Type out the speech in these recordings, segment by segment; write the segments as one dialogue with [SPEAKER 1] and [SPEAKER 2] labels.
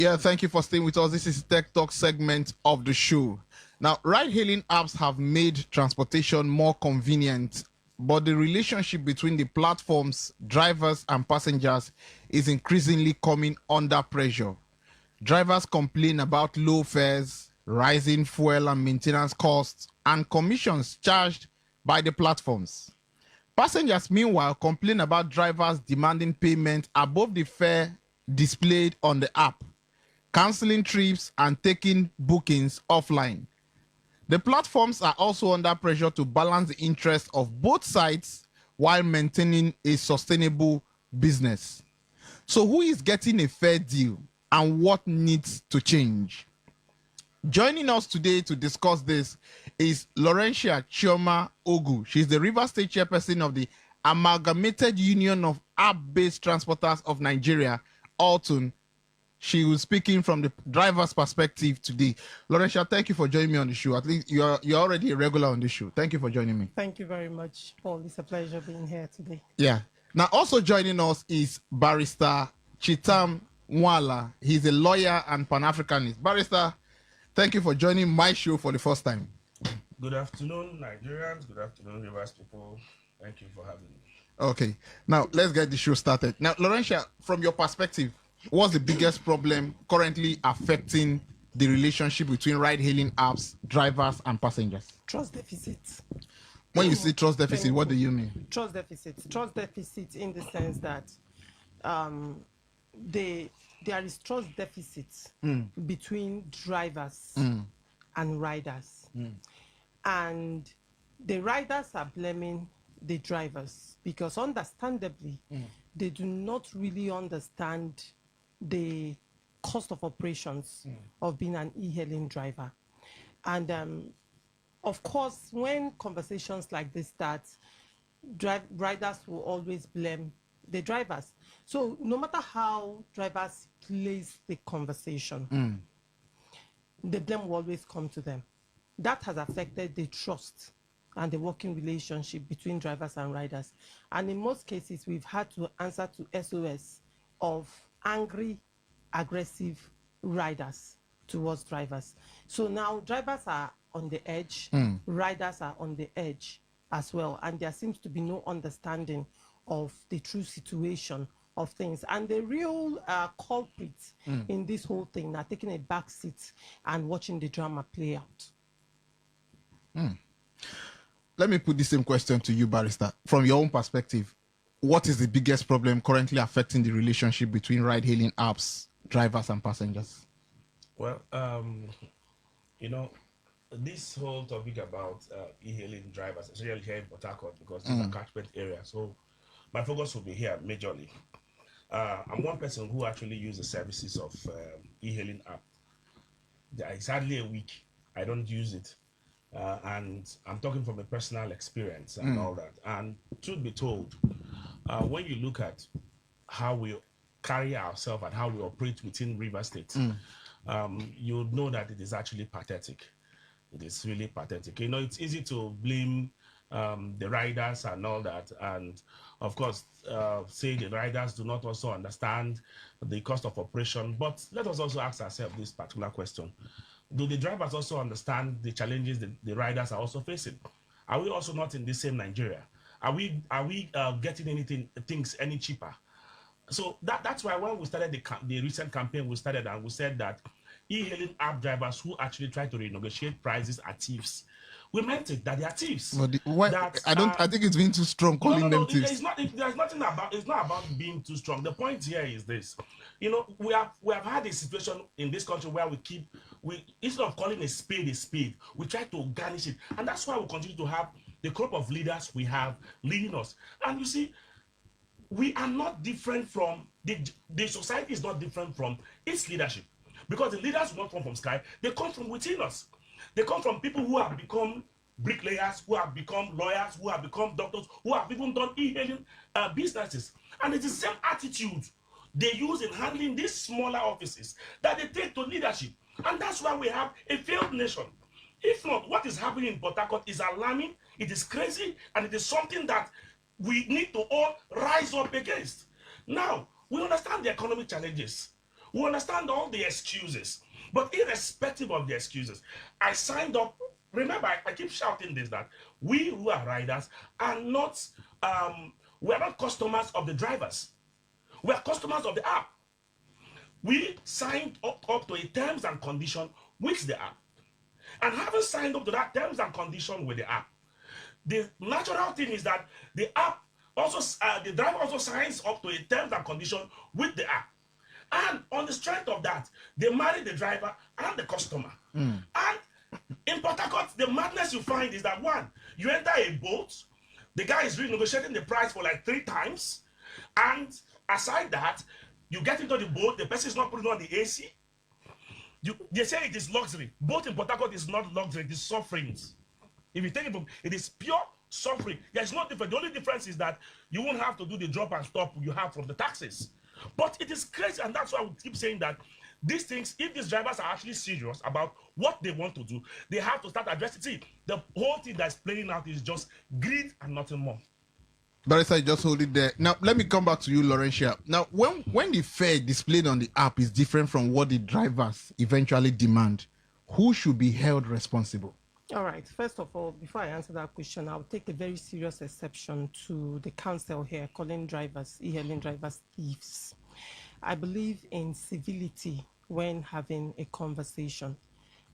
[SPEAKER 1] Yeah, thank you for staying with us. This is Tech Talk segment of the show. Now, ride-hailing apps have made transportation more convenient, but the relationship between the platforms, drivers, and passengers is increasingly coming under pressure. Drivers complain about low fares, rising fuel and maintenance costs, and commissions charged by the platforms. Passengers, meanwhile, complain about drivers demanding payment above the fare displayed on the app, canceling trips, and taking bookings offline. The platforms are also under pressure to balance the interests of both sides while maintaining a sustainable business. So, who is getting a fair deal and what needs to change? Joining us today to discuss this is Lawrencia Chioma Ogu. She's the Rivers State Chairperson of the Amalgamated Union of App-Based Transporters of Nigeria, AUATON. She was speaking from the driver's perspective today. Lawrencia, thank you for joining me on the show. At least you're already a regular on the show. Thank you for joining me.
[SPEAKER 2] Thank you very much, Paul. It's a pleasure being here today.
[SPEAKER 1] Yeah. Now, also joining us is Barrister Chetam Nwala. He's a lawyer and Pan-Africanist. Barrister, thank you for joining my show for the first time.
[SPEAKER 3] Good afternoon, Nigerians. Good afternoon, Rivers people. Thank you for having me.
[SPEAKER 1] Okay. Now, let's get the show started. Now, Lawrencia, from your perspective, what's the biggest problem currently affecting the relationship between ride-hailing apps, drivers, and passengers?
[SPEAKER 2] Trust deficit.
[SPEAKER 1] When you say trust deficit, what do you mean?
[SPEAKER 2] Trust deficit. Trust deficit in the sense that there is trust deficit between drivers and riders. And the riders are blaming the drivers because understandably, they do not really understand the cost of operations of being an e-hailing driver. And of course, when conversations like this start, riders will always blame the drivers. So no matter how drivers place the conversation, the blame will always come to them. That has affected the trust and the working relationship between drivers and riders. And in most cases, we've had to answer to SOS of angry, aggressive riders towards drivers. So now drivers are on the edge, riders are on the edge as well. And there seems to be no understanding of the true situation of things. And the real culprits in this whole thing are taking a back seat and watching the drama play out.
[SPEAKER 1] Let me put the same question to you, Barrister. From your own perspective, what is the biggest problem currently affecting the relationship between ride-hailing apps, drivers, and passengers?
[SPEAKER 3] Well, this whole topic about e-hailing drivers, especially here in Port Harcourt, because this is a catchment area. So my focus will be here majorly. I'm one person who actually uses the services of e-hailing app. It's hardly a week I don't use it. And I'm talking from a personal experience and all that. And truth be told, when you look at how we carry ourselves and how we operate within River State, you know that it is actually pathetic. It is really pathetic. You know, it's easy to blame the riders and all that. And of course, say the riders do not also understand the cost of operation. But let us also ask ourselves this particular question. Do the drivers also understand the challenges the riders are also facing? Are we also not in the same Nigeria? Are we getting things any cheaper? So that's why when we started the recent campaign, we started and we said that e-hailing app drivers who actually try to renegotiate prices are thieves. We meant it, that they are thieves.
[SPEAKER 1] I think it's been too strong calling them thieves.
[SPEAKER 3] It's not about being too strong. The point here is this. You know, we have had a situation in this country where instead of calling a spade, we try to garnish it. And that's why we continue to have the crop of leaders we have leading us. And you see, we are not different from, the society is not different from its leadership. Because the leaders do not come from sky, they come from within us. They come from people who have become bricklayers, who have become lawyers, who have become doctors, who have even done e-hailing businesses. And it's the same attitude they use in handling these smaller offices that they take to leadership. And that's why we have a failed nation. If not, what is happening in Port Harcourt is alarming, it is crazy, and it is something that we need to all rise up against. Now, we understand the economic challenges. We understand all the excuses. But irrespective of the excuses, I signed up. Remember, I keep shouting this, that we who are riders are not, we're not customers of the drivers. We are customers of the app. We signed up to a terms and condition with the app. And having signed up to that terms and condition with the app, the natural thing is that the app also, the driver also signs up to a terms and condition with the app. And on the strength of that, they marry the driver and the customer. And in Port Harcourt, the madness you find is that, one, you enter a boat, the guy is renegotiating the price for like 3 times. And aside that, you get into the boat, the person is not putting on the AC. They say it is luxury. Boat in Port Harcourt is not luxury, it is sufferings. If you take it from, it is pure suffering. There's no difference. The only difference is that you won't have to do the drop and stop you have from the taxes. But it is crazy, and that's why we keep saying that these things, if these drivers are actually serious about what they want to do, they have to start addressing. See, the whole thing that's playing out is just greed and nothing more.
[SPEAKER 1] Barrister, just hold it there. Now, let me come back to you, Lawrencia. Now, when the fare displayed on the app is different from what the drivers eventually demand, who should be held responsible?
[SPEAKER 2] All right. First of all, before I answer that question, I'll take a very serious exception to the council here calling drivers, e-hailing drivers, thieves. I believe in civility when having a conversation.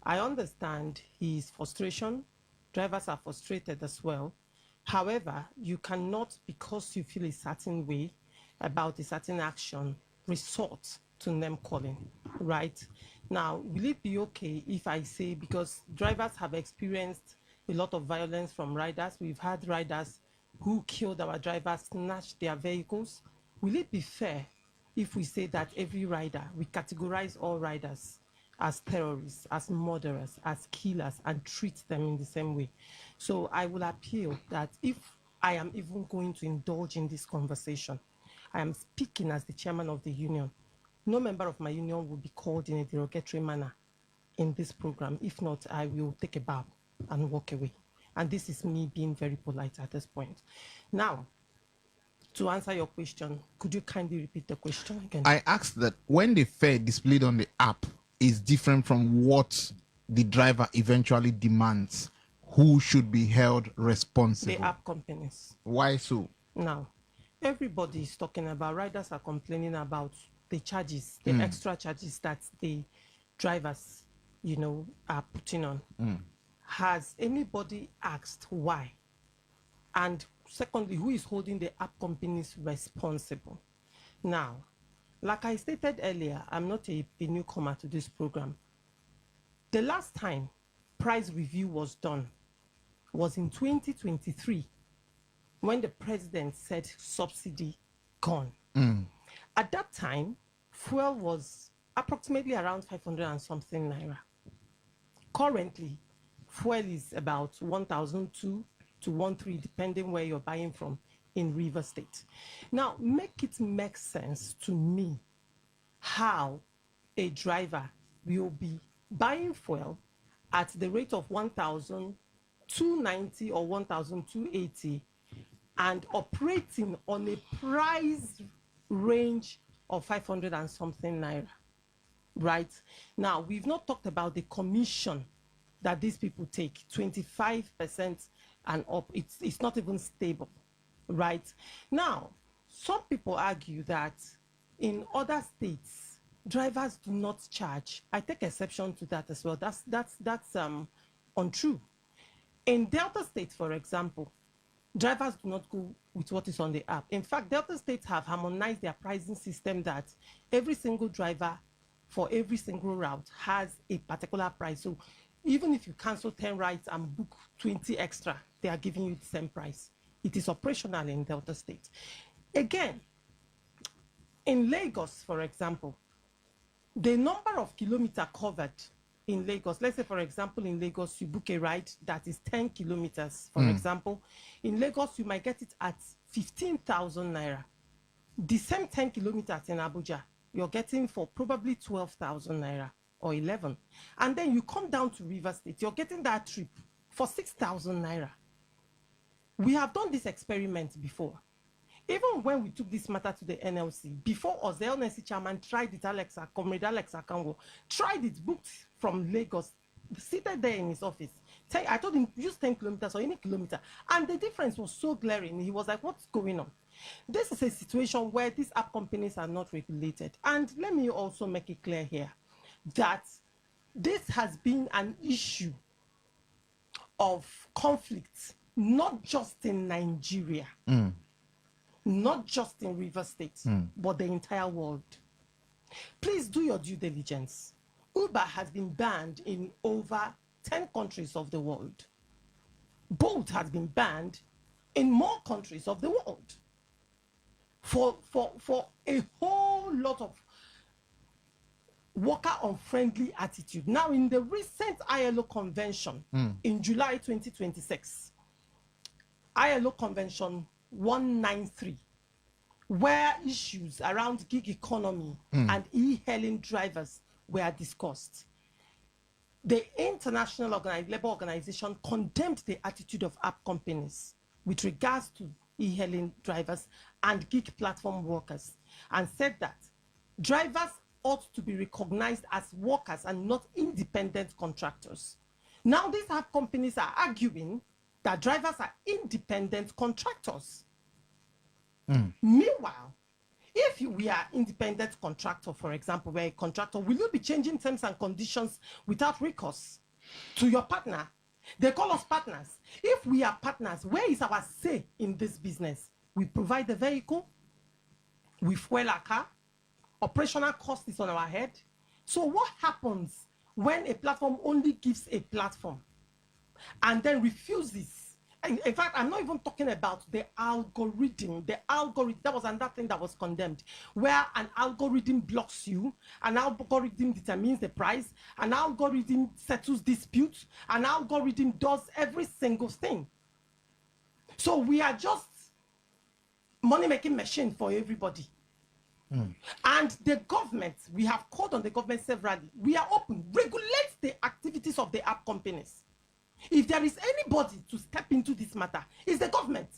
[SPEAKER 2] I understand his frustration. Drivers are frustrated as well. However, you cannot, because you feel a certain way about a certain action, resort to name calling, right? Now, will it be okay if I say, because drivers have experienced a lot of violence from riders, we've had riders who killed our drivers, snatched their vehicles. Will it be fair if we say that every rider, we categorize all riders as terrorists, as murderers, as killers, and treat them in the same way? So I will appeal that if I am even going to indulge in this conversation, I am speaking as the chairman of the union. No member of my union will be called in a derogatory manner in this program. If not, I will take a bow and walk away. And this is me being very polite at this point. Now, to answer your question, could you kindly repeat the question again?
[SPEAKER 1] I asked that when the fare displayed on the app is different from what the driver eventually demands, who should be held responsible?
[SPEAKER 2] The app companies.
[SPEAKER 1] Why so?
[SPEAKER 2] Now, everybody is talking about, riders are complaining about the charges, the extra charges that the drivers, are putting on. Has anybody asked why? And secondly, who is holding the app companies responsible? Now, like I stated earlier, I'm not a newcomer to this program. The last time price review was done was in 2023, when the president said subsidy gone. At that time, fuel was approximately around 500 and something naira. Currently, fuel is about 1,002 to 1,300, depending where you're buying from in River State. Now, make it make sense to me how a driver will be buying fuel at the rate of 1,290 or 1,280 and operating on a price range of 500 and something naira, right? Now, we've not talked about the commission that these people take, 25% and up. It's not even stable, right? Now, some people argue that in other states, drivers do not charge. I take exception to that as well. That's untrue. In Delta State, for example, drivers do not go with what is on the app. In fact, Delta States have harmonized their pricing system that every single driver for every single route has a particular price. So even if you cancel 10 rides and book 20 extra, they are giving you the same price. It is operational in Delta State. Again, in Lagos, for example, the number of kilometers covered in Lagos, let's say, for example, in Lagos, you book a ride that is 10 kilometers, for example. In Lagos, you might get it at 15,000 naira. The same 10 kilometers in Abuja, you're getting for probably 12,000 naira or 11. And then you come down to River State, you're getting that trip for 6,000 naira. We have done this experiment before. even when we took this matter to the NLC, before us, the NLC chairman tried it, Comrade Alex Akanwo, tried it, booked from Lagos, seated there in his office. I told him, use 10 kilometers or any kilometer. And the difference was so glaring. He was like, what's going on? This is a situation where these app companies are not regulated. And let me also make it clear here that this has been an issue of conflict, not just in Nigeria, not just in Rivers State, but the entire world. Please do your due diligence. Uber has been banned in over 10 countries of the world. Bolt has been banned in more countries of the world for a whole lot of worker unfriendly attitude. Now, in the recent ILO convention in July 2026, ILO convention 193, where issues around gig economy and e-hailing drivers were discussed, the International Labour Organization condemned the attitude of app companies with regards to e-hailing drivers and gig platform workers, and said that drivers ought to be recognized as workers and not independent contractors. Now, these app companies are arguing that drivers are independent contractors. Meanwhile, if we are independent contractor, for example, we're a contractor, will you be changing terms and conditions without recourse to your partner? They call us partners. If we are partners, where is our say in this business? We provide the vehicle, we fuel our car, operational cost is on our head. So what happens when a platform only gives a platform and then refuses? In fact, I'm not even talking about the algorithm. The algorithm, that was another thing that was condemned, where an algorithm blocks you, an algorithm determines the price, an algorithm settles disputes, an algorithm does every single thing. So we are just money-making machine for everybody. And the government, we have called on the government severally. We are open, regulate the activities of the app companies. If there is anybody to step into this matter, it's the government.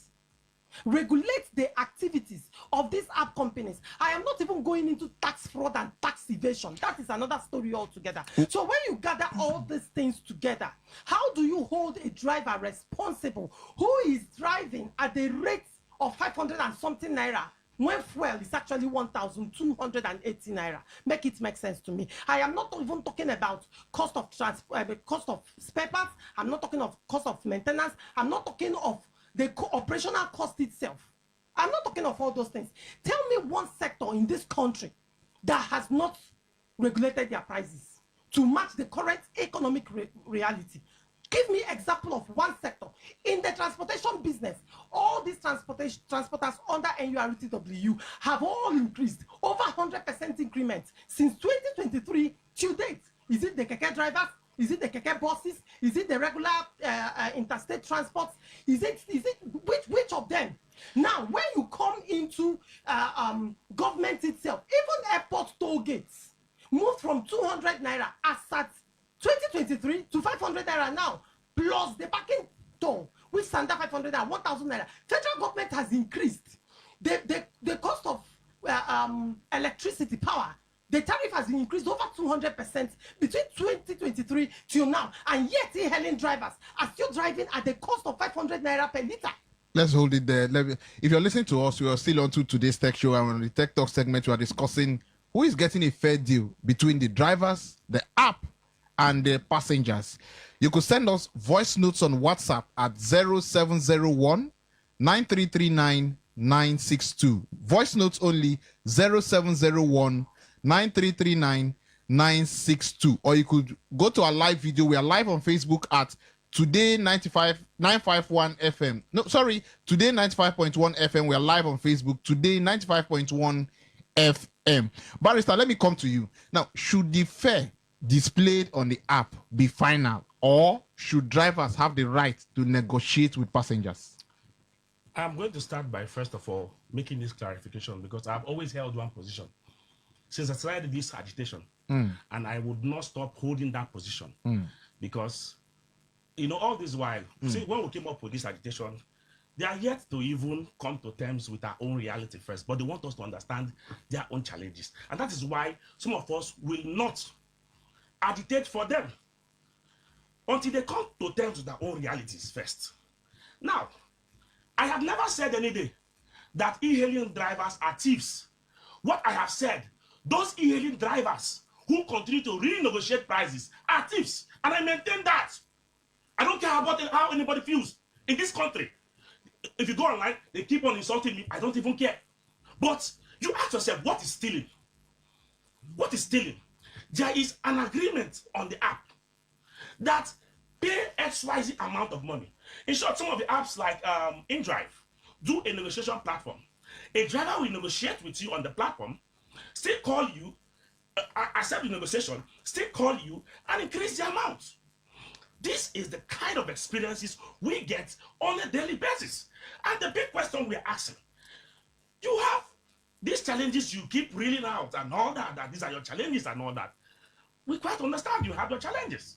[SPEAKER 2] Regulate the activities of these app companies. I am not even going into tax fraud and tax evasion. That is another story altogether. So when you gather all these things together, how do you hold a driver responsible who is driving at the rate of 500 and something naira when fuel is actually 1,280 naira? Make it make sense to me. I am not even talking about cost of cost of spare parts. I'm not talking of cost of maintenance. I'm not talking of the operational cost itself. I'm not talking of all those things. Tell me one sector in this country that has not regulated their prices to match the current economic reality. Give me example of one sector. In the transportation business, all these transporters under NURTW have all increased over 100% increment since 2023 till date. Is it the keke drivers? Is it the keke buses? Is it the regular interstate transports? Is it which of them? Now, when you come into government itself, even airport toll gates moved from 200 naira as at 2023 to 500 naira now, plus the parking toll, which stands at 500 and 1,000 naira. Federal government has increased the cost of electricity power. The tariff has increased over 200% between 2023 till now, and yet e-hailing drivers are still driving at the cost of 500 naira per liter.
[SPEAKER 1] Let's hold it there. If you're listening to us, we are still on to today's tech show, and on the Tech Talk segment, we are discussing who is getting a fair deal between the drivers, the app, and the passengers. You could send us voice notes on WhatsApp at 0701 9339 962. Voice notes only, 0701 9339 962. Or you could go to our live video. We are live on Facebook at Today 951 FM. No, sorry, Today 95.1 FM. We are live on Facebook, Today 95.1 FM. Barrister, let me come to you. Now, should the fare displayed on the app be final, or should drivers have the right to negotiate with passengers?
[SPEAKER 3] I'm going to start by, first of all, making this clarification, because I've always held one position since I started this agitation, and I would not stop holding that position, because, you know, all this while, see, when we came up with this agitation, They are yet to even come to terms with our own reality first, but they want us to understand their own challenges. And that is why some of us will not agitate for them until they come to terms with their own realities first. Now, I have never said any day that e-hailing drivers are thieves. What I have said, those e-hailing drivers who continue to renegotiate prices are thieves. And I maintain that. I don't care about how anybody feels in this country. If you go online, they keep on insulting me. I don't even care. But you ask yourself, what is stealing? What is stealing? There is an agreement on the app that pay XYZ amount of money. In short, some of the apps like InDrive do a negotiation platform. A driver will negotiate with you on the platform, still call you, accept the negotiation, still call you, and increase the amount. This is the kind of experiences we get on a daily basis. And the big question we're asking, you have these challenges you keep reeling out and all that, that these are your challenges and all that. We quite understand you have your challenges.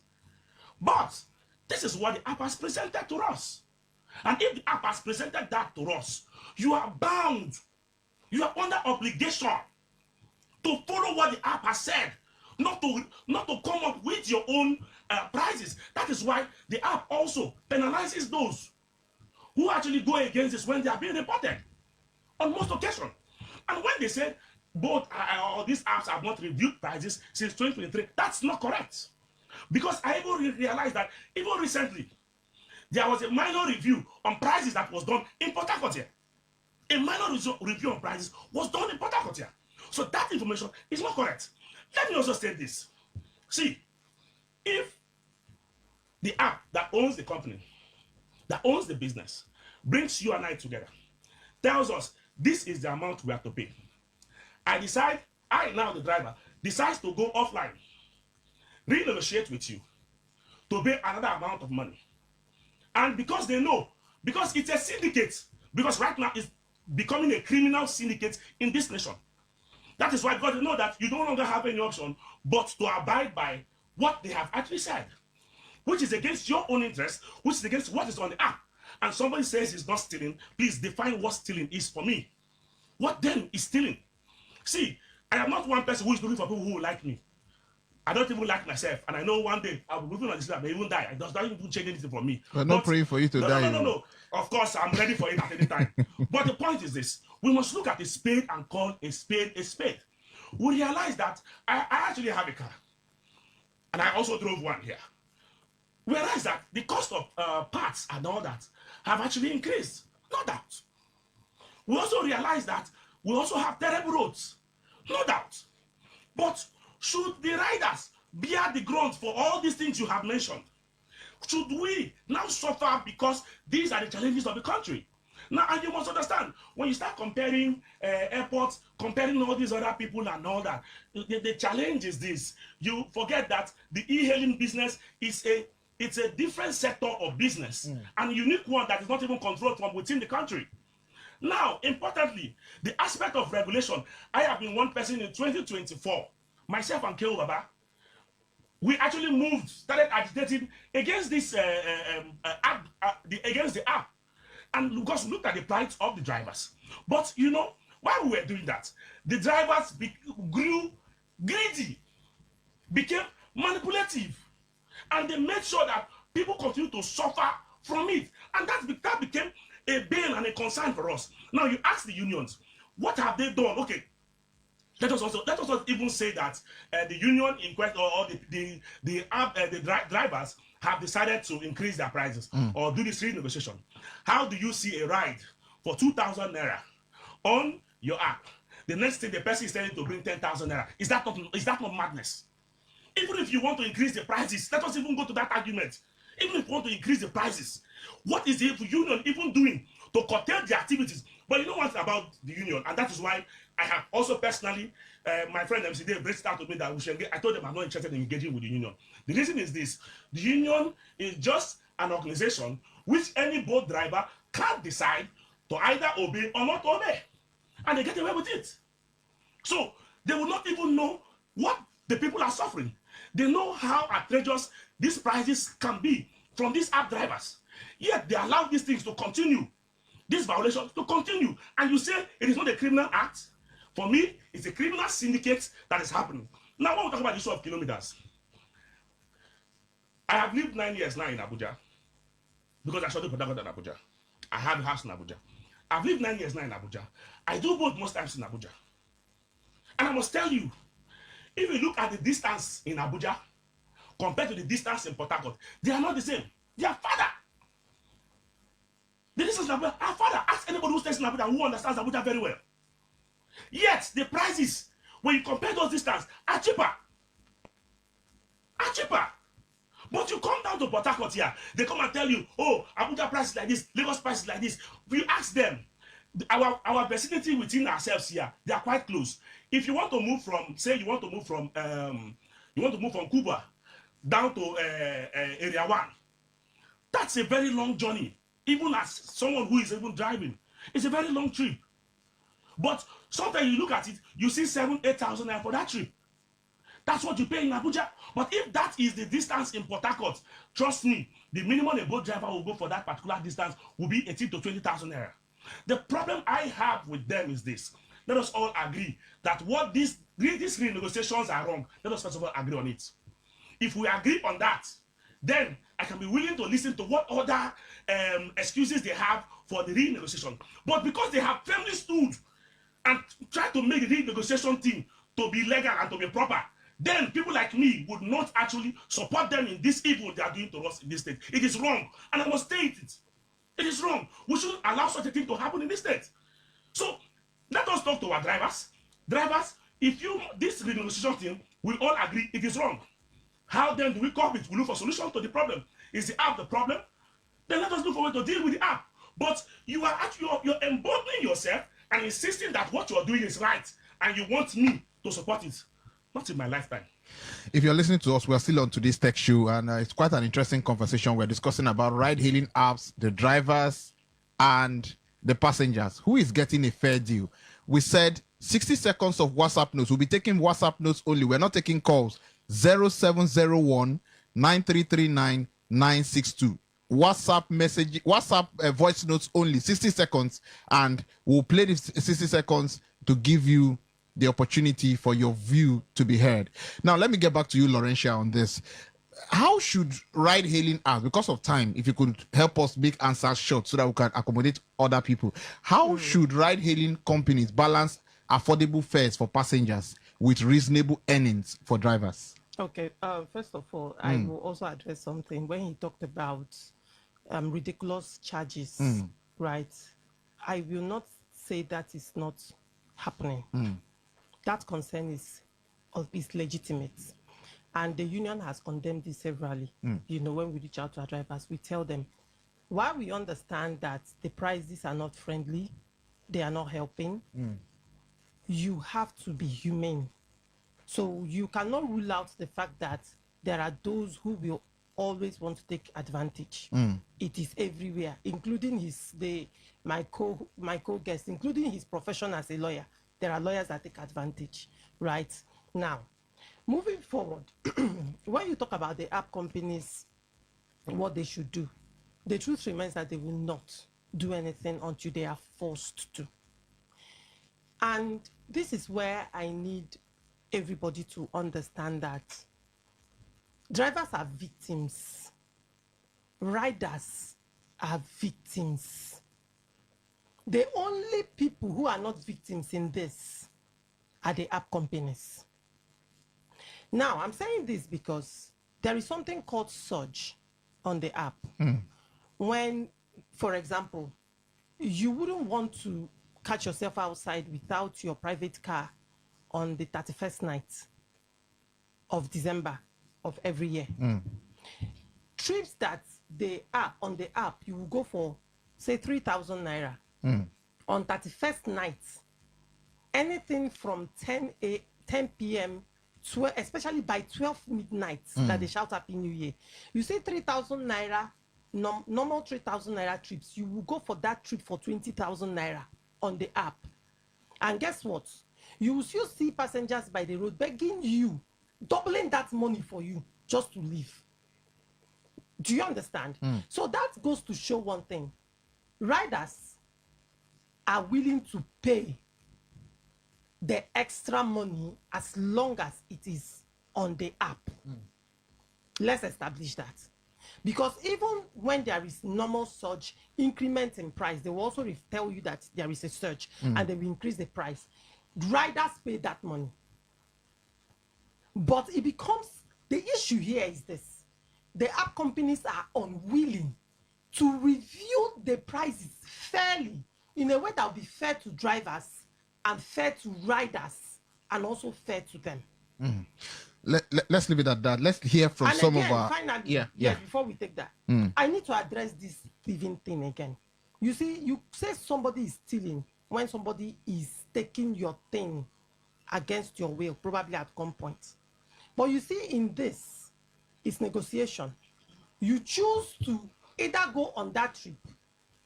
[SPEAKER 3] But this is what the app has presented to us. And if the app has presented that to us, you are bound, you are under obligation to follow what the app has said, not to come up with your own prices. That is why the app also penalizes those who actually go against this when they are being reported on most occasions. And when they say both these apps have not reviewed prices since 2023, that's not correct. Because I even realized that even recently, there was a minor review on prices that was done in Port Harcourt here. A minor review on prices was done in Port Harcourt here. So that information is not correct. Let me also state this. See, if the app that owns the company, that owns the business, brings you and I together, tells us this is the amount we have to pay. I decide, now the driver, decides to go offline, renegotiate with you to pay another amount of money. And because they know, because it's a syndicate, because right now it's becoming a criminal syndicate in this nation. That is why God knows that you no longer have any option but to abide by what they have actually said, which is against your own interest, which is against what is on the app. And somebody says it's not stealing, please define what stealing is for me. What then is stealing? See, I am not one person who is looking for people who will like me. I don't even like myself, and I know one day I will be moving on this life, I may even die. It does not even change anything for me.
[SPEAKER 1] We're not praying for you to die.
[SPEAKER 3] No. Of course, I'm ready for it at any time. But the point is this: we must look at a spade and call a spade a spade. We realize that I actually have a car, and I also drove one here. We realize that the cost of parts and all that have actually increased. No doubt. We also realize that we also have terrible roads. No doubt. But should the riders bear the grunt for all these things you have mentioned? Should we now suffer because these are the challenges of the country? Now, and you must understand, when you start comparing airports, comparing all these other people and all that, the challenge is this. You forget that the e-hailing business is it's a different sector of business, and a unique one that is not even controlled from within the country. Now, importantly, the aspect of regulation, I have been one person in 2024, myself and Keo Baba, we actually started agitating against this app, against the app, and because we looked at the plight of the drivers. But you know, while we were doing that, the drivers grew greedy, became manipulative, and they made sure that people continue to suffer from it, and that became a bane and a concern for us. Now you ask the unions, what have they done? Okay, let us also even say that the union in question or the drivers have decided to increase their prices or do this renegotiation. How do you see a ride for 2,000 naira on your app? The next thing the person is telling to bring 10,000 naira. Is that not madness? Even if you want to increase the prices, let us even go to that argument. Even if you want to increase the prices, what is the union even doing to curtail the activities? But you know what about the union, and that is why I have also personally, my friend MC Dave reached out to me that we should I told them I'm not interested in engaging with the union. The reason is this: the union is just an organization which any boat driver can't decide to either obey or not obey, and they get away with it. So they will not even know what the people are suffering. They know how outrageous these prices can be from these app drivers. Yet they allow these things to continue. this violation to continue. And you say it is not a criminal act. For me, it's a criminal syndicate that is happening. Now, when we talk about the issue of kilometers, I have lived 9 years now in Abuja because I studied Port Harcourt in Abuja. I have a house in Abuja. I've lived 9 years now in Abuja. I do both most times in Abuja. And I must tell you, if you look at the distance in Abuja compared to the distance in Port Harcourt, they are not the same. They are farther. The distance in Abuja are farther. Ask anybody who stays in Abuja who understands Abuja very well. Yet, the prices, when you compare those distances, are cheaper. Are cheaper. But you come down to Port Harcourt here, they come and tell you, oh, Abuja price is like this, Lagos price is like this. We ask them, our vicinity within ourselves here, they are quite close. If you want to move from, say you want to move from Cuba down to Area 1, that's a very long journey. Even as someone who is even driving, it's a very long trip. But sometimes you look at it, you see 7,000-8,000 naira for that trip. That's what you pay in Abuja. But if that is the distance in Port Harcourt, trust me, the minimum a boat driver will go for that particular distance will be 18,000 to 20,000 naira. The problem I have with them is this. Let us all agree that what these renegotiations are wrong. Let us first of all agree on it. If we agree on that, then I can be willing to listen to what other excuses they have for the renegotiation. But because they have firmly stood and tried to make the renegotiation thing to be legal and to be proper, then people like me would not actually support them in this evil they are doing to us in this state. It is wrong, and I must state it. It is wrong. We shouldn't allow such a thing to happen in this state. So let us talk to our drivers. Drivers, if this renegotiation thing, we all agree it is wrong. How then do we cope it? We look for solution to the problem. Is the app the problem? Then let us look for a way to deal with the app. But you are actually you're emboldening yourself and insisting that what you are doing is right, and you want me to support it. Not in my lifetime.
[SPEAKER 1] If you're listening to us, we're still on today's tech show, and it's quite an interesting conversation. We're discussing about ride-hailing apps, the drivers, and the passengers. Who is getting a fair deal? We said 60 seconds of WhatsApp notes. We'll be taking WhatsApp notes only. We're not taking calls. 0701 9339 962. WhatsApp message, WhatsApp voice notes only, 60 seconds, and we'll play the 60 seconds to give you the opportunity for your view to be heard. Now, let me get back to you, Lawrencia, on this. How should ride-hailing apps, because of time, if you could help us make answers short so that we can accommodate other people, how should ride-hailing companies balance affordable fares for passengers with reasonable earnings for drivers?
[SPEAKER 2] Okay, first of all, I will also address something. When he talked about ridiculous charges, right, I will not say that is not happening. That concern is legitimate. And the union has condemned this severally. You know, when we reach out to our drivers, we tell them, while we understand that the prices are not friendly, they are not helping, you have to be humane. So you cannot rule out the fact that there are those who will always want to take advantage. It is everywhere, including my co-guest, including his profession as a lawyer. There are lawyers that take advantage, right? Now, moving forward, when you talk about the app companies, what they should do, the truth remains that they will not do anything until they are forced to. And this is where I need everybody to understand that drivers are victims, riders are victims. The only people who are not victims in this are the app companies. Now, I'm saying this because there is something called surge on the app. When, for example, you wouldn't want to catch yourself outside without your private car on the 31st night of December of every year. Trips that they are on the app, you will go for, say, 3,000 naira. On 31st night, anything from 10 p.m., especially by 12 midnight, that they shout Happy New Year. You say 3,000 naira, normal 3,000 naira trips, you will go for that trip for 20,000 naira on the app. And guess what? You will still see passengers by the road begging you, doubling that money for you just to leave. Do you understand? So that goes to show one thing. Riders are willing to pay the extra money as long as it is on the app. Let's establish that. Because even when there is normal surge, increment in price, they will also tell you that there is a surge and they will increase the price. Riders pay that money. But it becomes, the issue here is this. The app companies are unwilling to review the prices fairly in a way that will be fair to drivers and fair to riders and also fair to them.
[SPEAKER 1] Let's leave it at that. Let's hear from
[SPEAKER 2] And
[SPEAKER 1] some
[SPEAKER 2] again,
[SPEAKER 1] of our...
[SPEAKER 2] finally, before we take that, I need to address this thieving thing again. You see, you say somebody is stealing when somebody is taking your thing against your will, probably at gunpoint. But you see, in this, it's negotiation. You choose to either go on that trip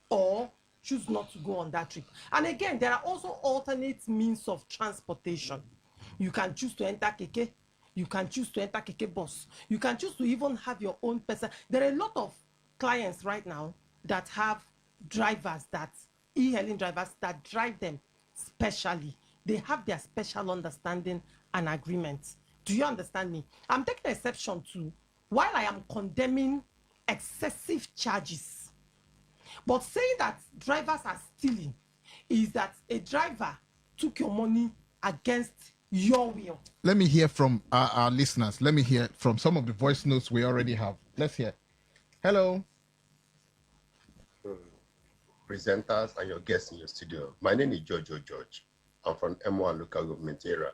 [SPEAKER 2] or choose not to go on that trip. And again, there are also alternate means of transportation. You can choose to enter keke. You can choose to enter keke bus. You can choose to even have your own person. There are a lot of clients right now that have drivers, that e-hailing drivers that drive them specially. They have their special understanding and agreements. Do you understand me? I'm taking exception to, while I am condemning excessive charges, but saying that drivers are stealing is that a driver took your money against your will.
[SPEAKER 1] Let me hear from our listeners. Let me hear from some of the voice notes we already have. Let's hear. Hello.
[SPEAKER 4] Presenters and your guests in your studio. My name is George. I'm from M1 local government area.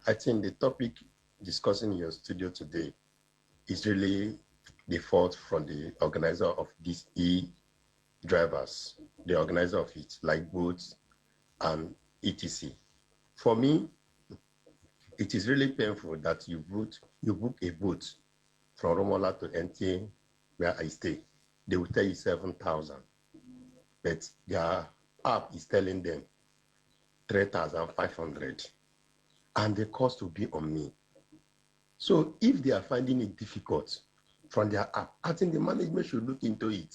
[SPEAKER 4] I think the topic discussing in your studio today is really the fault from the organizer of these e-drivers, the organizer of it, like boats and etc. For me, it is really painful that you book a boat from Nwala to NT where I stay. They will tell you 7,000, but their app is telling them 3,500, and the cost will be on me. So if they are finding it difficult from their app, I think the management should look into it.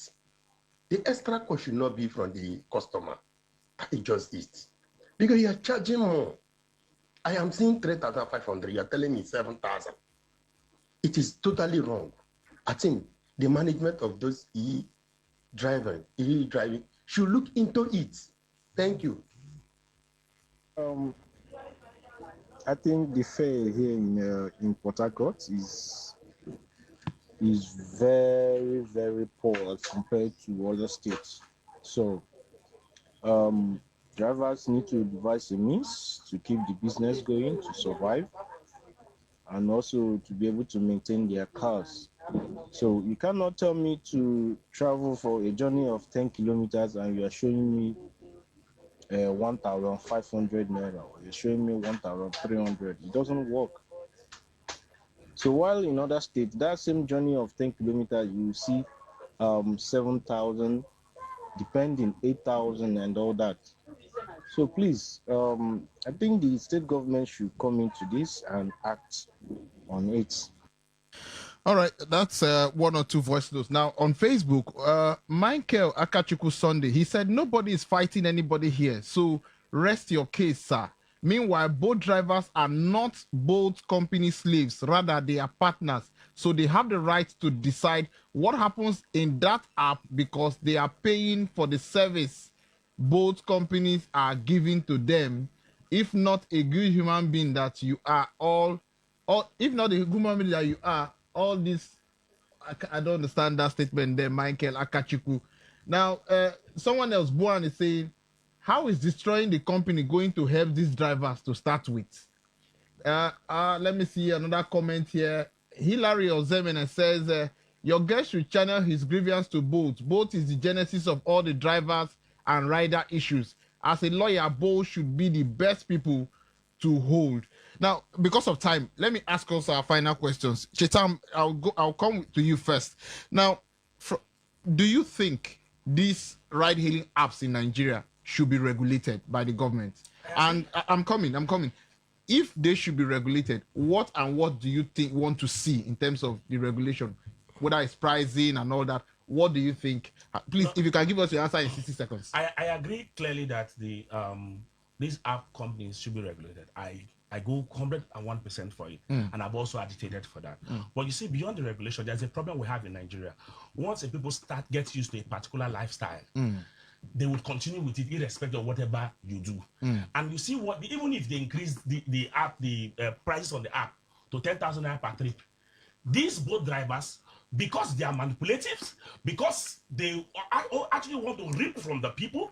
[SPEAKER 4] The extra cost should not be from the customer. That is just it. Because you are charging more. I am seeing 3,500, you are telling me 7,000. It is totally wrong. I think the management of those e-driving should look into it. Thank you.
[SPEAKER 5] I think the fare here in Port Harcourt is very, very poor as compared to other states. So drivers need to devise a means to keep the business going, to survive, and also to be able to maintain their cars. So you cannot tell me to travel for a journey of 10 kilometers and you are showing me 1,500 naira, or you're showing me 1,300. It doesn't work. So while in other states, that same journey of 10 kilometers, you see 7,000, depending 8,000 and all that. So please, I think the state government should come into this and act on it.
[SPEAKER 1] All right, that's one or two voice notes. Now, on Facebook, Michael Akachuku Sunday, he said, nobody is fighting anybody here, so rest your case, sir. Meanwhile, boat drivers are not boat company slaves, rather they are partners. So they have the right to decide what happens in that app because they are paying for the service boat companies are giving to them. If not a good human being that you are or if not a human being that you are, all this, I don't understand that statement there, Michael Akachuku. Now, someone else, Buan, is saying, how is destroying the company going to help these drivers to start with? Let me see another comment here. Hilary Ozemena says, your guest should channel his grievance to Bolt. Bolt is the genesis of all the drivers and rider issues. As a lawyer, Bolt should be the best people to hold. Now, because of time, let me ask us our final questions. Chetam, I'll come to you first. Now, do you think these ride-hailing apps in Nigeria should be regulated by the government? And I'm coming. If they should be regulated, what do you want to see in terms of the regulation? Whether it's pricing and all that, What do you think? Please, if you can give us your answer in 60 seconds.
[SPEAKER 3] I agree clearly that the these app companies should be regulated. I go 101% for it, and I've also agitated for that. But you see, beyond the regulation, there's a problem we have in Nigeria. Once the people get used to a particular lifestyle, they would continue with it irrespective of whatever you do. And you see what, even if they increase the prices on the app to 10,000 naira per trip, these boat drivers, because they are manipulative, because they actually want to reap from the people,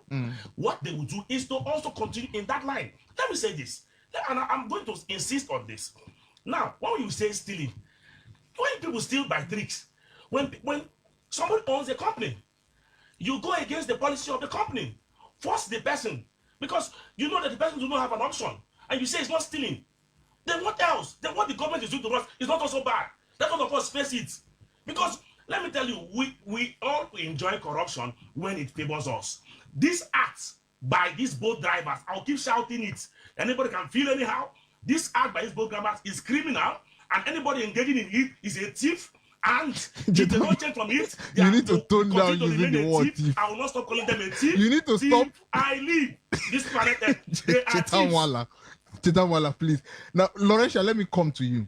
[SPEAKER 3] what they will do is to also continue in that line. Let me say this, and I'm going to insist on this. Now, when you say stealing, when people steal by tricks, when somebody owns a company, you go against the policy of the company, force the person, because you know that the person does not have an option, and you say it's not stealing. Then what else? Then what the government is doing to us is not also bad. Let all of us face it. Because let me tell you, we all enjoy corruption when it favors us. This act by these boat drivers, I'll keep shouting it. Anybody can feel anyhow. This act by these boat drivers is criminal, and anybody engaging in it is a thief. And if they don't change from it,
[SPEAKER 1] you need to tone down using the word thief.
[SPEAKER 3] I will not stop calling them a thief.
[SPEAKER 1] You need to stop.
[SPEAKER 3] I leave this planet. They are
[SPEAKER 1] Chetam Nwala, please. Now, Lawrencia, let me come to you.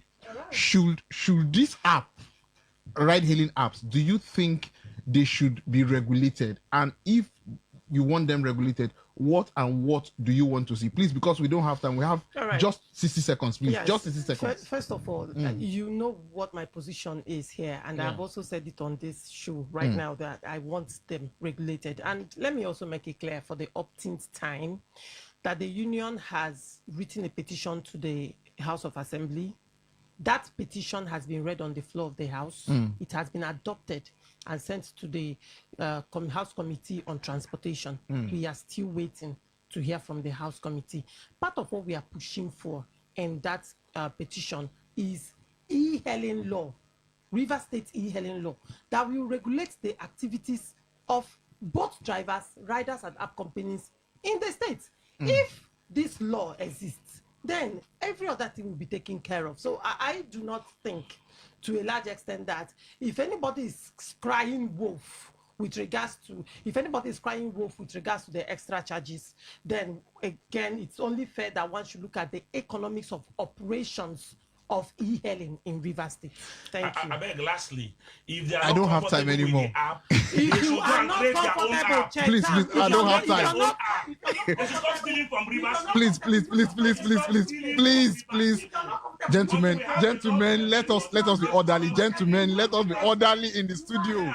[SPEAKER 1] Should this app, ride-hailing apps, do you think they should be regulated? And if you want them regulated, what do you want to see? Please, because we don't have time. We have just 60 seconds, please.
[SPEAKER 2] Yes.
[SPEAKER 1] Just 60 seconds.
[SPEAKER 2] First of all, you know what my position is here, and I've also said it on this show right now that I want them regulated. And let me also make it clear for the opt-in time that the union has written a petition to the House of Assembly. That petition has been read on the floor of the House. It has been adopted and sent to the House Committee on Transportation. We are still waiting to hear from the House Committee. Part of what we are pushing for in that petition is e-hailing law, River State e-hailing law, that will regulate the activities of both drivers, riders, and app companies in the state. If this law exists, then every other thing will be taken care of. So I do not think, to a large extent, that if anybody is crying wolf with regards to the extra charges, then again, it's only fair that one should look at the economics of operations of e-hailing in River State. Thank you.
[SPEAKER 3] I beg, lastly, if they are
[SPEAKER 1] I don't have time anymore.
[SPEAKER 2] If you are not comfortable,
[SPEAKER 1] please, I don't have time. Please, gentlemen, let us be orderly. Gentlemen, let us be orderly in the studio.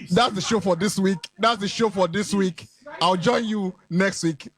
[SPEAKER 1] That's the show for this week. I'll join you next week.